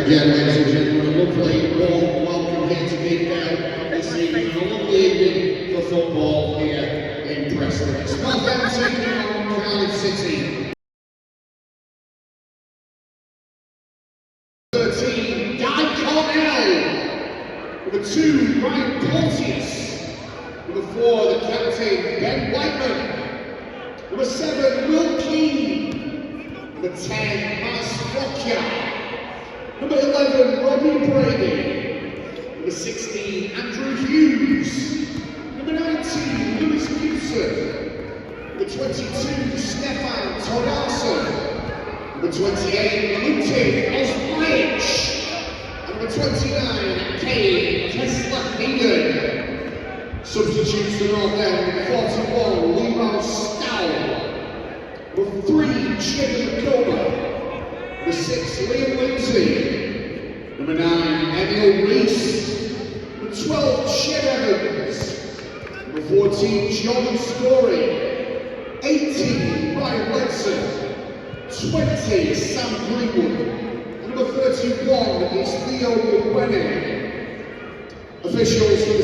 Again, ladies and gentlemen, a lovely warm welcome here to Deepdale this evening. A lovely evening for football here in Preston. It's Northampton taking on Cardiff City. 13, Guy Cornell. Number 2, Ryan Porteous. Number 4, the captain, Ben Whiteman. Number 7, Will Keane. Number 10, Mas Fokya. Number 11, Robbie Brady. Number 16, Andrew Hughes. Number 19, Lewis Gibson. Number 22, Stefan Todarson. Number 28, Luton Osbridge. And number 29, Kane Kessler-Hayden. Substitutes for North End, 41, Leo Stow. Number 3, Jim McCullough. Number 6, Liam Lindsay. Number 9, Emil Rees. Number 12, Shed Evans. Number 14, John Story. 18, Ryan Redson. 20, Sam Greenwood. And number 31 is Theo Gwynedd. Officials for the